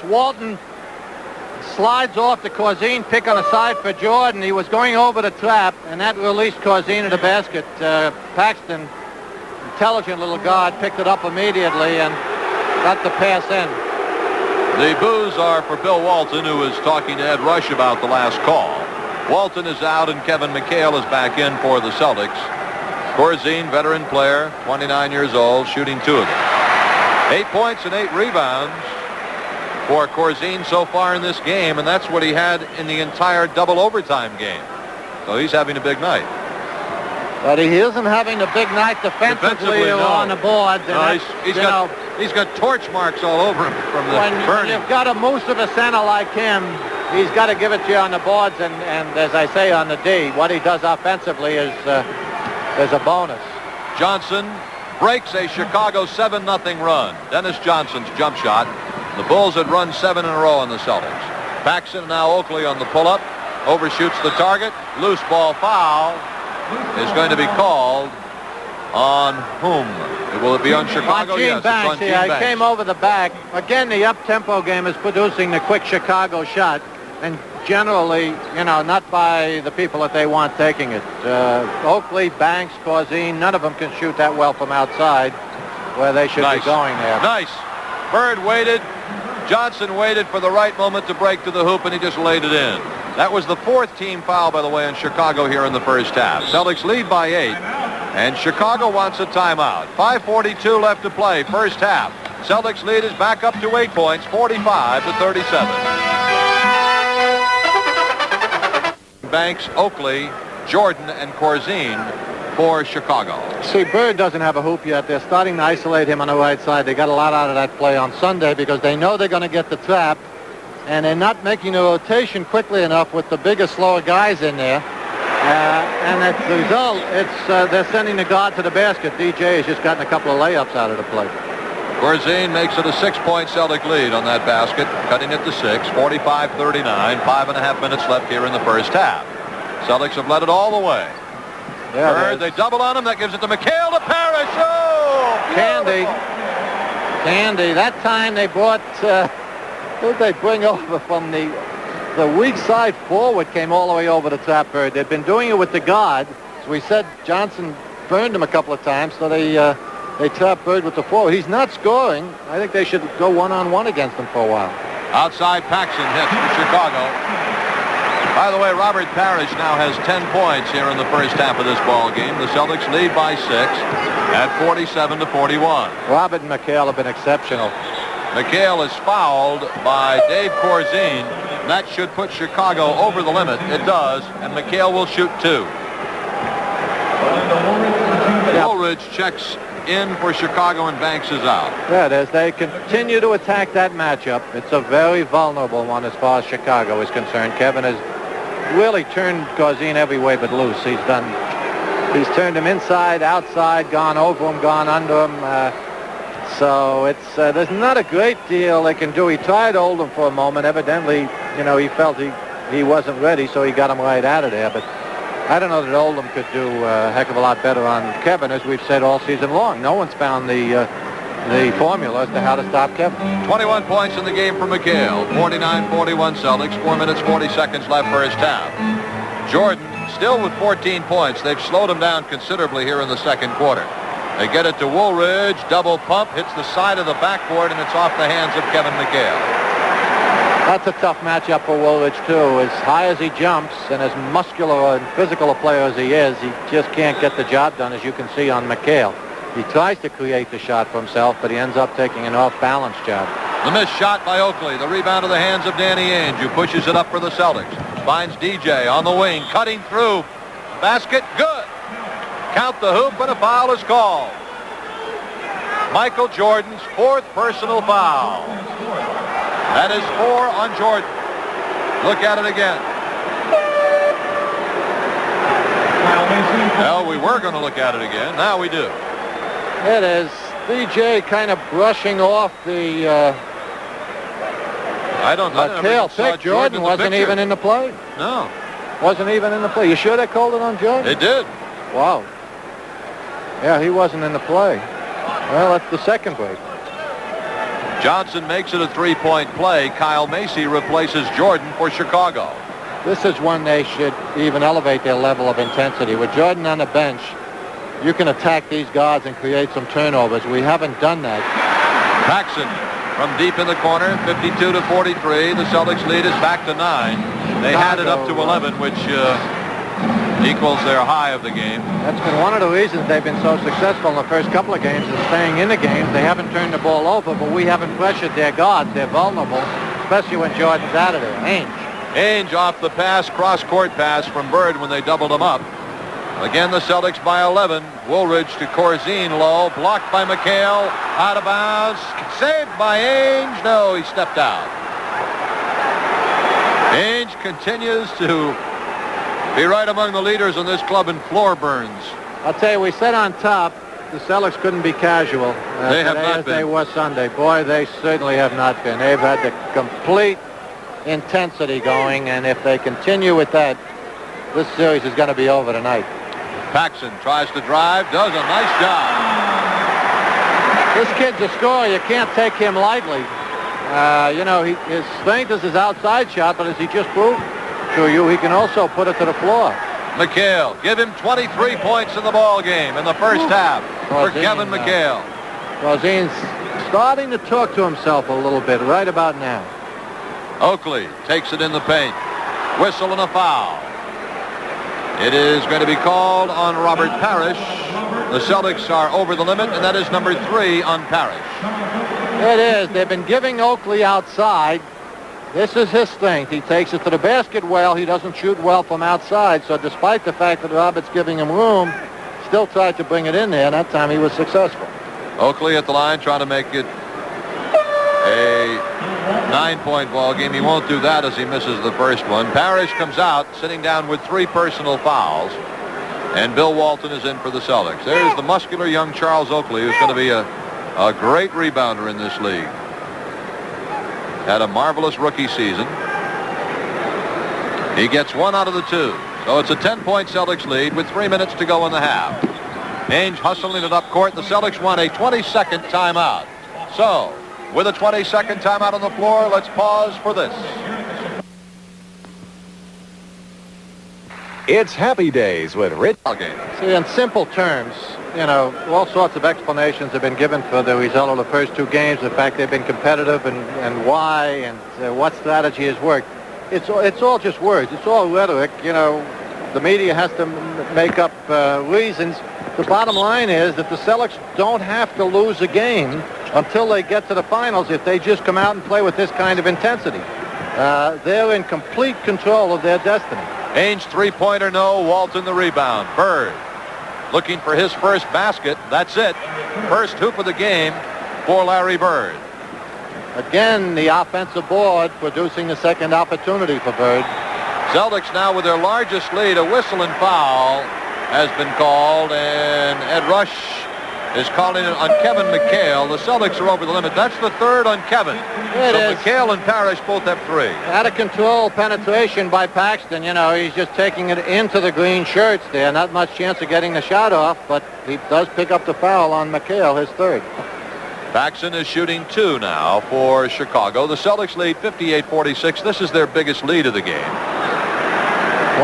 Walton slides off the Corzine pick on the side for Jordan. He was going over the trap, and that released Corzine to the basket. Paxton, intelligent little guard, picked it up immediately and got the pass in. The boos are for Bill Walton, who was talking to Ed Rush about the last call. Walton is out, and Kevin McHale is back in for the Celtics. Corzine, veteran player, 29 years old, shooting 2 of them. 8 points and 8 rebounds for Corzine so far in this game, and that's what he had in the entire double overtime game. So he's having a big night. But he isn't having a big night defensively no. on the board. No, he's got torch marks all over him from the burning. When you've got a moose of a center like him, he's got to give it to you on the boards, and as I say, on the D. What he does offensively is a bonus. Johnson breaks a Chicago 7-0 run. Dennis Johnson's jump shot. The Bulls had run 7 in a row on the Celtics. Paxson, now Oakley on the pull-up, overshoots the target. Loose ball foul is going to be called on whom? Will it be on Chicago? On Gene yes, Banks. it's on Gene Banks. He came over the back. Again, the up-tempo game is producing the quick Chicago shot, and generally, not by the people that they want taking it. Oakley, Banks, Corzine, none of them can shoot that well from outside where they should be going there. Nice. Bird waited. Johnson waited for the right moment to break to the hoop, and he just laid it in. That was the 4th team foul, by the way, in Chicago here in the first half. Celtics lead by 8, and Chicago wants a timeout. 5:42 left to play, first half. Celtics lead is back up to 8 points, 45-37. Banks, Oakley, Jordan, and Corzine for Chicago. See, Bird doesn't have a hoop yet. They're starting to isolate him on the right side. They got a lot out of that play on Sunday because they know they're going to get the trap, and they're not making the rotation quickly enough with the bigger, slower guys in there. And as a result, they're sending the guard to the basket. DJ has just gotten a couple of layups out of the play. Corzine makes it a 6-point Celtic lead on that basket, cutting it to 6, 45-39, 5.5 minutes left here in the first half. Celtics have led it all the way. Bird, they double on him. That gives it to McHale to Parrish. Oh, Candy. That time they brought, who did they bring over from the weak side forward, came all the way over the trap Bird. They've been doing it with the guard. As we said, Johnson burned him a couple of times, so they trapped Bird with the forward. He's not scoring. I think they should go one-on-one against him for a while. Outside Paxson hits for Chicago. By the way, Robert Parrish now has 10 points here in the first half of this ball game. The Celtics lead by 6 at 47-41. Robert and McHale have been exceptional. McHale is fouled by Dave Corzine. That should put Chicago over the limit. It does, and McHale will shoot 2. Woolridge checks in for Chicago, and Banks is out. Yeah, as they continue to attack that matchup, it's a very vulnerable one as far as Chicago is concerned. Kevin has really turned Corzine every way but loose. He's turned him inside, outside, gone over him, gone under him. So it's there's not a great deal they can do. He tried to hold him for a moment. Evidently, he felt he wasn't ready, so he got him right out of there. But I don't know that Oldham could do a heck of a lot better on Kevin, as we've said all season long. No one's found the formula as to how to stop Kevin. 21 points in the game for McHale. 49-41 Celtics. 4 minutes, 40 seconds left first half. Jordan still with 14 points. They've slowed him down considerably here in the second quarter. They get it to Woolridge. Double pump. Hits the side of the backboard, and it's off the hands of Kevin McHale. That's a tough matchup for Woolridge, too. As high as he jumps and as muscular and physical a player as he is, he just can't get the job done, as you can see on McHale. He tries to create the shot for himself, but he ends up taking an off-balance job. The missed shot by Oakley. The rebound to the hands of Danny Ainge, who pushes it up for the Celtics. Finds DJ on the wing, cutting through. Basket, good. Count the hoop, and a foul is called. Michael Jordan's 4th personal foul. That is 4 on Jordan. Look at it again. Well, we were going to look at it again. Now we do. It is DJ kind of brushing off the I don't know. tail pick. Jordan wasn't even in the play. No. Wasn't even in the play. You sure they called it on Jordan? They did. Wow. Yeah, he wasn't in the play. Well, that's the second break. Johnson makes it a three-point play. Kyle Macy replaces Jordan for Chicago. This is when they should even elevate their level of intensity. With Jordan on the bench, you can attack these guards and create some turnovers. We haven't done that. Paxson from deep in the corner, 52-43. The Celtics lead is back to 9. They had it up to 11, which equals their high of the game. That's been one of the reasons they've been so successful in the first couple of games, is staying in the games. They haven't turned the ball over, but we haven't pressured their guards. They're vulnerable, especially when Jordan's out of there. Ainge off the pass, cross-court pass from Bird when they doubled him up. Again, the Celtics by 11. Woolridge to Corzine, low, blocked by McHale, out of bounds, saved by Ainge. No, he stepped out. Ainge continues to be right among the leaders in this club in floor burns. I'll tell you, we said on top the Celtics couldn't be casual. They have not as been. They were Sunday. Boy, they certainly have not been. They've had the complete intensity going, and if they continue with that, this series is going to be over tonight. Paxson tries to drive, does a nice job. This kid's a scorer. You can't take him lightly. You know, his strength is his outside shot, but as he just proved to you, he can also put it to the floor. McHale, give him 23 points in the ball game in the first half for Kevin McHale. Corzine's starting to talk to himself a little bit right about now. Oakley takes it in the paint. Whistle and a foul. It is going to be called on Robert Parrish. The Celtics are over the limit, and that is number 3 on Parrish. It is. They've been giving Oakley outside. This is his strength. He takes it to the basket well. He doesn't shoot well from outside. So despite the fact that Robert's giving him room, still tried to bring it in there, and that time he was successful. Oakley at the line trying to make it a 9-point ball game. He won't do that as he misses the first one. Parrish comes out sitting down with 3 personal fouls, and Bill Walton is in for the Celtics. There's the muscular young Charles Oakley, who's going to be a great rebounder in this league. Had a marvelous rookie season. He gets 1 out of the 2. So it's a 10-point Celtics lead with 3 minutes to go in the half. Ainge hustling it up court. The Celtics want a 20-second timeout. So, with a 20-second timeout on the floor, let's pause for this. It's Happy Days with Rich. See, in simple terms, you know, all sorts of explanations have been given for the result of the first 2 games. The fact they've been competitive and why and what strategy has worked. It's all just words. It's all rhetoric. You know, the media has to make up reasons. The bottom line is that the Celtics don't have to lose a game until they get to the finals if they just come out and play with this kind of intensity. They're in complete control of their destiny. Ainge three-pointer, no. Walton the rebound. Bird looking for his first basket. That's it. First hoop of the game for Larry Bird. Again, the offensive board producing the second opportunity for Bird. Celtics now with their largest lead. A whistle and foul has been called, and Ed Rush is calling it on Kevin McHale. The Celtics are over the limit. That's the 3rd on Kevin. It is. McHale and Parrish both have 3. Out of control penetration by Paxton. You know, he's just taking it into the green shirts there. Not much chance of getting the shot off, but he does pick up the foul on McHale, his 3rd. Paxson is shooting 2 now for Chicago. The Celtics lead 58-46. This is their biggest lead of the game.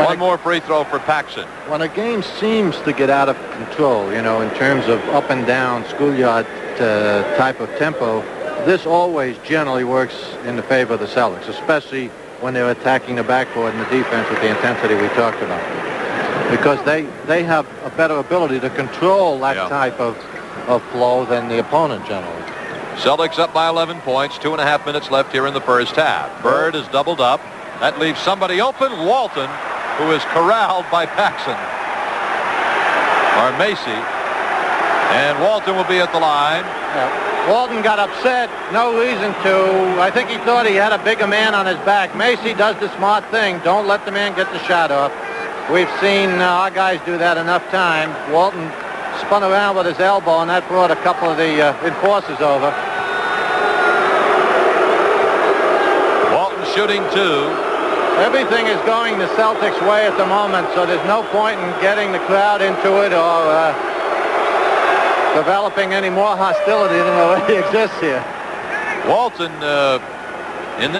One more free throw for Paxson. When a game seems to get out of control, you know, in terms of up and down schoolyard type of tempo, this always generally works in the favor of the Celtics, especially when they're attacking the backboard and the defense with the intensity we talked about. Because they have a better ability to control that type of flow than the opponent generally. Celtics up by 11 points, 2.5 minutes left here in the first half. Bird is doubled up. That leaves somebody open, Walton, who is corralled by Paxson, or Macy, and Walton will be at the line. Yeah. Walton got upset, no reason to. I think he thought he had a bigger man on his back. Macy does the smart thing. Don't let the man get the shot off. We've seen our guys do that enough times. Walton spun around with his elbow, and that brought a couple of the enforcers over. Walton shooting 2. Everything is going the Celtics' way at the moment, so there's no point in getting the crowd into it or developing any more hostility than already exists here. Walton